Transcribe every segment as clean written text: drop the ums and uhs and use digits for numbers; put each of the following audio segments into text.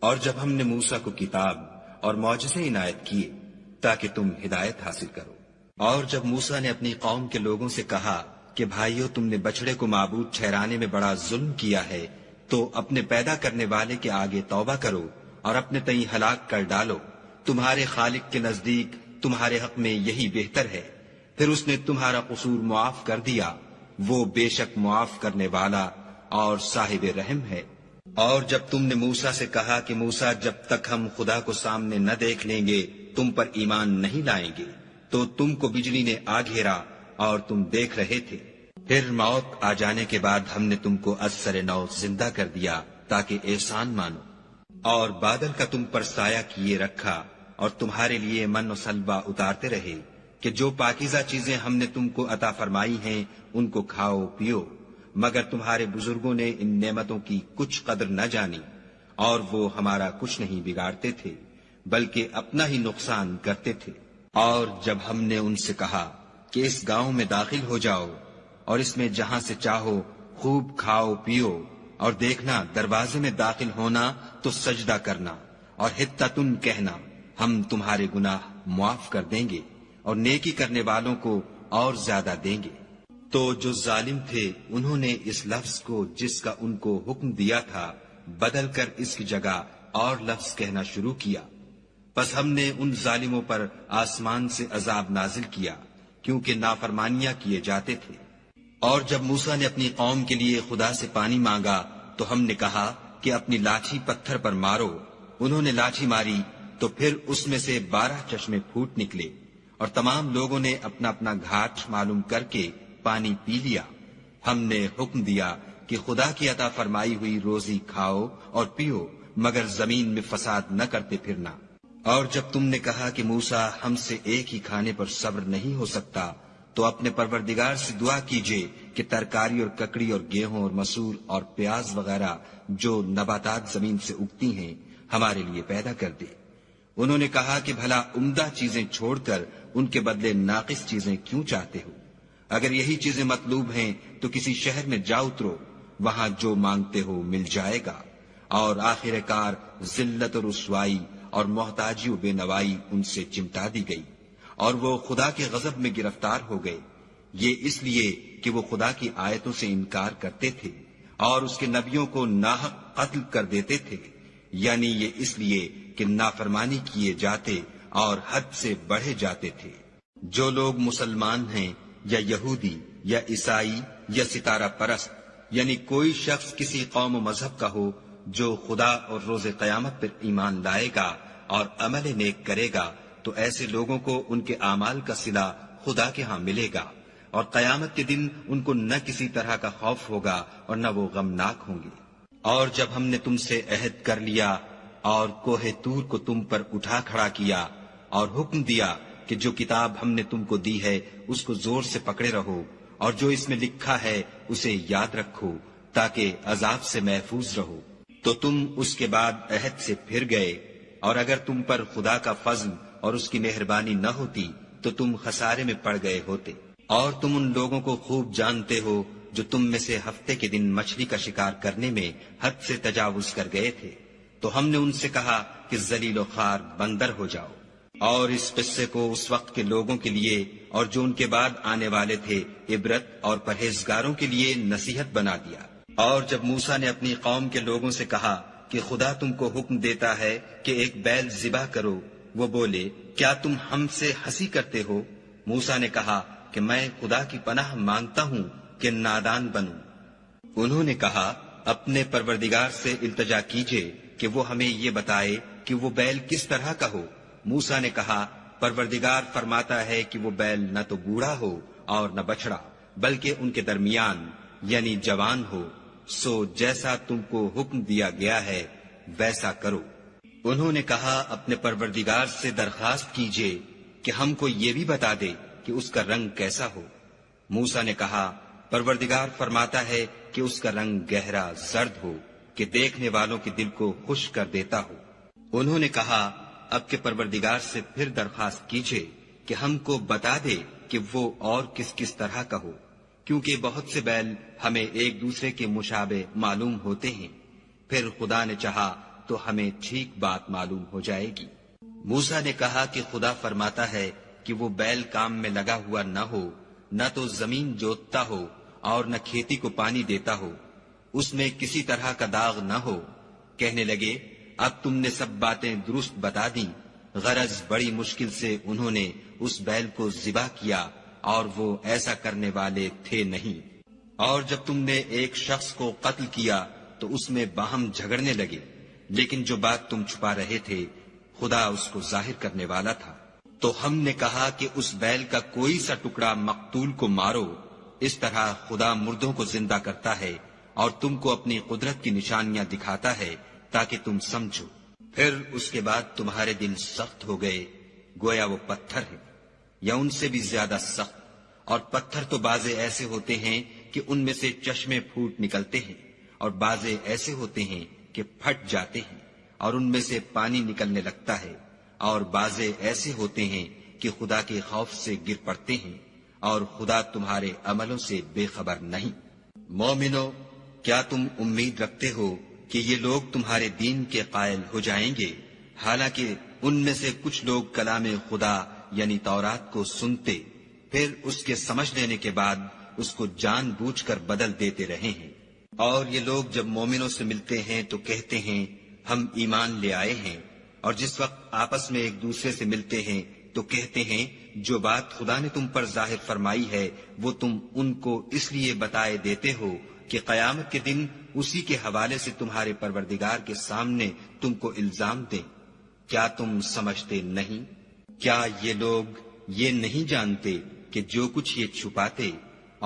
اور جب ہم نے موسیٰ کو کتاب اور معجزے عنایت کیے تاکہ تم ہدایت حاصل کرو، اور جب موسیٰ نے اپنی قوم کے لوگوں سے کہا کہ بھائیو، تم نے بچڑے کو معبود ٹھہرانے میں بڑا ظلم کیا ہے، تو اپنے پیدا کرنے والے کے آگے توبہ کرو اور اپنے تئیں ہلاک کر ڈالو، تمہارے خالق کے نزدیک تمہارے حق میں یہی بہتر ہے۔ پھر اس نے تمہارا قصور معاف کر دیا، وہ بے شک معاف کرنے والا اور صاحب رحم ہے۔ اور جب تم نے موسیٰ سے کہا کہ موسیٰ، جب تک ہم خدا کو سامنے نہ دیکھ لیں گے تم پر ایمان نہیں لائیں گے، تو تم کو بجلی نے آ گھیرا اور تم دیکھ رہے تھے۔ پھر موت آ جانے کے بعد ہم نے تم کو از سر نو زندہ کر دیا تاکہ احسان مانو، اور بادل کا تم پر سایہ کیے رکھا اور تمہارے لیے من و سلوہ اتارتے رہے کہ جو پاکیزہ چیزیں ہم نے تم کو عطا فرمائی ہیں ان کو کھاؤ پیو، مگر تمہارے بزرگوں نے ان نعمتوں کی کچھ قدر نہ جانی، اور وہ ہمارا کچھ نہیں بگاڑتے تھے بلکہ اپنا ہی نقصان کرتے تھے۔ اور جب ہم نے ان سے کہا کہ اس گاؤں میں داخل ہو جاؤ اور اس میں جہاں سے چاہو خوب کھاؤ پیو، اور دیکھنا دروازے میں داخل ہونا تو سجدہ کرنا اور حطۃ کہنا، ہم تمہارے گناہ معاف کر دیں گے اور نیکی کرنے والوں کو اور زیادہ دیں گے۔ تو جو ظالم تھے انہوں نے اس لفظ کو جس کا ان کو حکم دیا تھا بدل کر اس کی جگہ اور لفظ کہنا شروع کیا، پس ہم نے ان ظالموں پر آسمان سے عذاب نازل کیا کیونکہ نافرمانیاں کیے جاتے تھے۔ اور جب موسیٰ نے اپنی قوم کے لیے خدا سے پانی مانگا تو ہم نے کہا کہ اپنی لاٹھی پتھر پر مارو، انہوں نے لاٹھی ماری تو پھر اس میں سے 12 چشمے پھوٹ نکلے، اور تمام لوگوں نے اپنا اپنا گھاٹ معلوم کر کے پانی پی لیا۔ ہم نے حکم دیا کہ خدا کی عطا فرمائی ہوئی روزی کھاؤ اور پیو، مگر زمین میں فساد نہ کرتے پھرنا۔ اور جب تم نے کہا کہ موسیٰ، ہم سے ایک ہی کھانے پر صبر نہیں ہو سکتا، تو اپنے پروردگار سے دعا کیجئے کہ ترکاری اور ککڑی اور گیہوں اور مسور اور پیاز وغیرہ جو نباتات زمین سے اگتی ہیں ہمارے لیے پیدا کر دے۔ انہوں نے کہا کہ بھلا عمدہ چیزیں چھوڑ کر ان کے بدلے ناقص چیزیں کیوں چاہتے ہو؟ اگر یہی چیزیں مطلوب ہیں تو کسی شہر میں جا اترو، وہاں جو مانگتے ہو مل جائے گا۔ اور آخر کار ذلت و رسوائی اور محتاجی و بے نوائی ان سے چمٹا دی گئی، اور وہ خدا کے غضب میں گرفتار ہو گئے، یہ اس لیے کہ وہ خدا کی آیتوں سے انکار کرتے تھے اور اس کے نبیوں کو ناحق قتل کر دیتے تھے، یعنی یہ اس لیے کہ نافرمانی کیے جاتے اور حد سے بڑھے جاتے تھے۔ جو لوگ مسلمان ہیں یا یہودی یا عیسائی یا ستارہ پرست، یعنی کوئی شخص کسی قوم و مذہب کا ہو، جو خدا اور روز قیامت پر ایمان لائے گا اور عمل نیک کرے گا، تو ایسے لوگوں کو ان کے اعمال کا صلہ خدا کے ہاں ملے گا، اور قیامت کے دن ان کو نہ کسی طرح کا خوف ہوگا اور نہ وہ غمناک ہوں گے۔ اور جب ہم نے تم سے عہد کر لیا اور کوہ طور کو تم پر اٹھا کھڑا کیا اور حکم دیا کہ جو کتاب ہم نے تم کو دی ہے اس کو زور سے پکڑے رہو، اور جو اس میں لکھا ہے اسے یاد رکھو تاکہ عذاب سے محفوظ رہو، تو تم اس کے بعد عہد سے پھر گئے، اور اگر تم پر خدا کا فضل اور اس کی مہربانی نہ ہوتی تو تم خسارے میں پڑ گئے ہوتے۔ اور تم ان لوگوں کو خوب جانتے ہو جو تم میں سے ہفتے کے دن مچھلی کا شکار کرنے میں حد سے تجاوز کر گئے تھے، تو ہم نے ان سے کہا کہ ذلیل و خوار بندر ہو جاؤ، اور اس قصے کو اس وقت کے لوگوں کے لیے اور جو ان کے بعد آنے والے تھے عبرت اور پرہیزگاروں کے لیے نصیحت بنا دیا۔ اور جب موسیٰ نے اپنی قوم کے لوگوں سے کہا کہ خدا تم کو حکم دیتا ہے کہ ایک بیل ذبح کرو، وہ بولے، کیا تم ہم سے ہنسی کرتے ہو؟ موسیٰ نے کہا کہ میں خدا کی پناہ مانگتا ہوں کہ نادان بنوں۔ انہوں نے کہا، اپنے پروردگار سے التجا کیجئے کہ وہ ہمیں یہ بتائے کہ وہ بیل کس طرح کا ہو۔ موسیٰ نے کہا، پروردگار فرماتا ہے کہ وہ بیل نہ تو بوڑھا ہو اور نہ بچڑا، بلکہ ان کے درمیان یعنی جوان ہو، سو جیسا تم کو حکم دیا گیا ہے ویسا کرو۔ انہوں نے کہا، اپنے پروردگار سے درخواست کیجئے کہ ہم کو یہ بھی بتا دے کہ اس کا رنگ کیسا ہو۔ موسیٰ نے کہا، پروردگار فرماتا ہے کہ اس کا رنگ گہرا زرد ہو کہ دیکھنے والوں کے دل کو خوش کر دیتا ہو۔ انہوں نے کہا، اب کے پروردگار سے پھر درخواست کیجئے کہ ہم کو بتا دے کہ وہ اور کس کس طرح کا ہو، کیونکہ بہت سے بیل ہمیں ایک دوسرے کے مشابہ معلوم ہوتے ہیں۔ پھر خدا نے چاہا تو ہمیں ٹھیک بات معلوم ہو جائے گی۔ موسیٰ نے کہا کہ خدا فرماتا ہے کہ وہ بیل کام میں لگا ہوا نہ ہو، نہ تو زمین جوتتا ہو اور نہ کھیتی کو پانی دیتا ہو، اس میں کسی طرح کا داغ نہ ہو۔ کہنے لگے اب تم نے سب باتیں درست بتا دیں۔ غرض بڑی مشکل سے انہوں نے اس بیل کو ذبح کیا اور وہ ایسا کرنے والے تھے نہیں۔ اور جب تم نے ایک شخص کو قتل کیا تو اس میں باہم جھگڑنے لگے، لیکن جو بات تم چھپا رہے تھے خدا اس کو ظاہر کرنے والا تھا۔ تو ہم نے کہا کہ اس بیل کا کوئی سا ٹکڑا مقتول کو مارو۔ اس طرح خدا مردوں کو زندہ کرتا ہے اور تم کو اپنی قدرت کی نشانیاں دکھاتا ہے تاکہ تم سمجھو۔ پھر اس کے بعد تمہارے دل سخت ہو گئے، گویا وہ پتھر ہے یا ان سے بھی زیادہ سخت۔ اور پتھر تو بازے ایسے ہوتے ہیں کہ ان میں سے چشمے پھوٹ نکلتے ہیں، اور بازے ایسے ہوتے ہیں کہ پھٹ جاتے ہیں اور ان میں سے پانی نکلنے لگتا ہے، اور بازے ایسے ہوتے ہیں کہ خدا کے خوف سے گر پڑتے ہیں، اور خدا تمہارے عملوں سے بے خبر نہیں۔ مومنو، کیا تم امید رکھتے ہو کہ یہ لوگ تمہارے دین کے قائل ہو جائیں گے؟ حالانکہ ان میں سے کچھ لوگ کلام خدا یعنی تورات کو سنتے، پھر اس کے سمجھ لینے کے بعد اس کو جان بوجھ کر بدل دیتے رہے ہیں۔ اور یہ لوگ جب مومنوں سے ملتے ہیں تو کہتے ہیں ہم ایمان لے آئے ہیں، اور جس وقت آپس میں ایک دوسرے سے ملتے ہیں تو کہتے ہیں جو بات خدا نے تم پر ظاہر فرمائی ہے وہ تم ان کو اس لیے بتائے دیتے ہو کہ قیامت کے دن اسی کے حوالے سے تمہارے پروردگار کے سامنے تم کو الزام دیں۔ کیا تم سمجھتے نہیں؟ کیا یہ لوگ یہ نہیں جانتے کہ جو کچھ یہ چھپاتے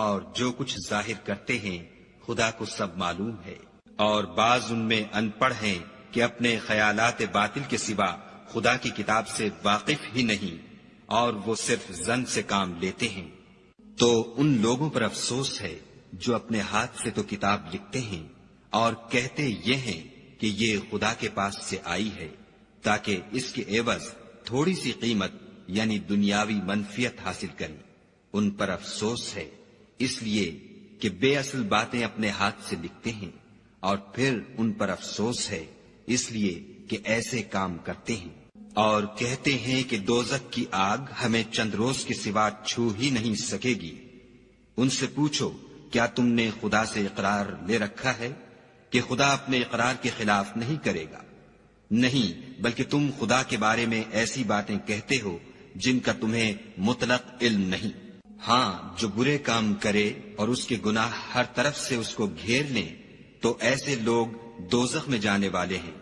اور جو کچھ ظاہر کرتے ہیں خدا کو سب معلوم ہے؟ اور بعض ان میں ان پڑھ ہیں کہ اپنے خیالات باطل کے سوا خدا کی کتاب سے واقف ہی نہیں، اور وہ صرف ظن سے کام لیتے ہیں۔ تو ان لوگوں پر افسوس ہے جو اپنے ہاتھ سے تو کتاب لکھتے ہیں اور کہتے یہ ہیں کہ یہ خدا کے پاس سے آئی ہے تاکہ اس کے عوض تھوڑی سی قیمت یعنی دنیاوی منفیت حاصل کریں۔ ان پر افسوس ہے اس لیے کہ بے اصل باتیں اپنے ہاتھ سے لکھتے ہیں، اور پھر ان پر افسوس ہے اس لیے کہ ایسے کام کرتے ہیں۔ اور کہتے ہیں کہ دوزخ کی آگ ہمیں چند روز کے سوا چھو ہی نہیں سکے گی۔ ان سے پوچھو کیا تم نے خدا سے اقرار لے رکھا ہے کہ خدا اپنے اقرار کے خلاف نہیں کرے گا؟ نہیں، بلکہ تم خدا کے بارے میں ایسی باتیں کہتے ہو جن کا تمہیں مطلق علم نہیں۔ ہاں، جو برے کام کرے اور اس کے گناہ ہر طرف سے اس کو گھیر لیں تو ایسے لوگ دوزخ میں جانے والے ہیں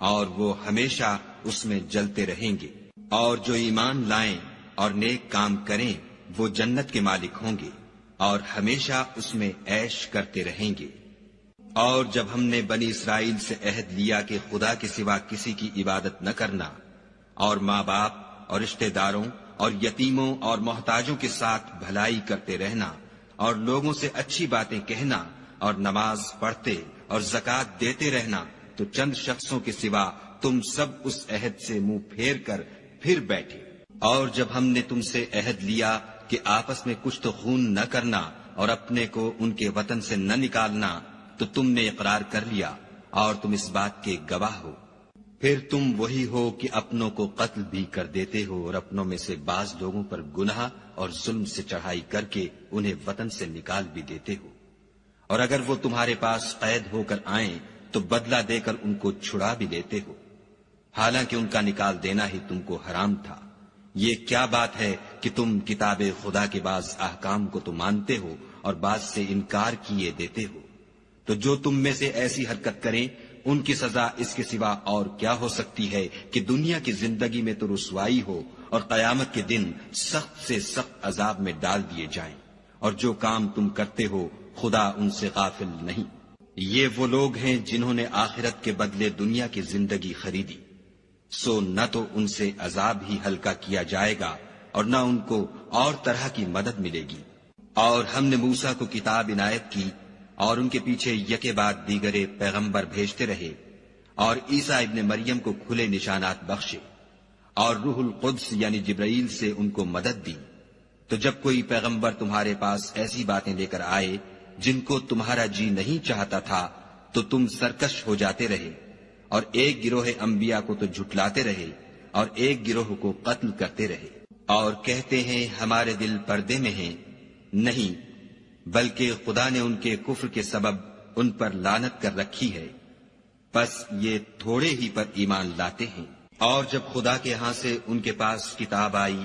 اور وہ ہمیشہ اس میں جلتے رہیں گے۔ اور جو ایمان لائیں اور نیک کام کریں وہ جنت کے مالک ہوں گے اور ہمیشہ اس میں عیش کرتے رہیں گے۔ اور جب ہم نے بنی اسرائیل سے عہد لیا کہ خدا کے سوا کسی کی عبادت نہ کرنا، اور ماں باپ اور رشتہ داروں اور یتیموں اور محتاجوں کے ساتھ بھلائی کرتے رہنا، اور لوگوں سے اچھی باتیں کہنا، اور نماز پڑھتے اور زکوٰۃ دیتے رہنا، تو چند شخصوں کے سوا تم سب اس عہد سے منہ پھیر کر پھر بیٹھے۔ اور جب ہم نے تم سے عہد لیا کہ آپس میں کچھ تو خون نہ کرنا اور اپنے کو ان کے وطن سے نہ نکالنا، تو تم نے اقرار کر لیا اور تم اس بات کے گواہ ہو۔ پھر تم وہی ہو کہ اپنوں کو قتل بھی کر دیتے ہو اور اپنوں میں سے بعض لوگوں پر گناہ اور ظلم سے چڑھائی کر کے انہیں وطن سے نکال بھی دیتے ہو، اور اگر وہ تمہارے پاس قید ہو کر آئیں تو بدلہ دے کر ان کو چھڑا بھی لیتے ہو، حالانکہ ان کا نکال دینا ہی تم کو حرام تھا۔ یہ کیا بات ہے کہ تم کتاب خدا کے بعض احکام کو تو مانتے ہو اور بعض سے انکار کیے دیتے ہو؟ تو جو تم میں سے ایسی حرکت کریں ان کی سزا اس کے سوا اور کیا ہو سکتی ہے کہ دنیا کی زندگی میں تو رسوائی ہو اور قیامت کے دن سخت سے سخت عذاب میں ڈال دیے جائیں۔ اور جو کام تم کرتے ہو خدا ان سے غافل نہیں۔ یہ وہ لوگ ہیں جنہوں نے آخرت کے بدلے دنیا کی زندگی خریدی، سو نہ تو ان سے عذاب ہی ہلکا کیا جائے گا اور نہ ان کو اور طرح کی مدد ملے گی۔ اور ہم نے موسیٰ کو کتاب عنایت کی اور ان کے پیچھے یکے بعد دیگرے پیغمبر بھیجتے رہے، اور عیسیٰ ابن مریم کو کھلے نشانات بخشے، اور روح القدس یعنی جبرائیل سے ان کو مدد دی۔ تو جب کوئی پیغمبر تمہارے پاس ایسی باتیں لے کر آئے جن کو تمہارا جی نہیں چاہتا تھا تو تم سرکش ہو جاتے رہے، اور ایک گروہ انبیاء کو تو جھٹلاتے رہے اور ایک گروہ کو قتل کرتے رہے، اور کہتے ہیں ہمارے دل پردے میں ہیں، نہیں بلکہ خدا نے ان کے کفر کے سبب ان پر لعنت کر رکھی ہے، پس یہ تھوڑے ہی پر ایمان لاتے ہیں۔ اور جب خدا کے ہاں سے ان کے پاس کتاب آئی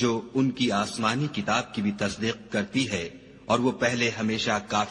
جو ان کی آسمانی کتاب کی بھی تصدیق کرتی ہے، اور وہ پہلے ہمیشہ کافر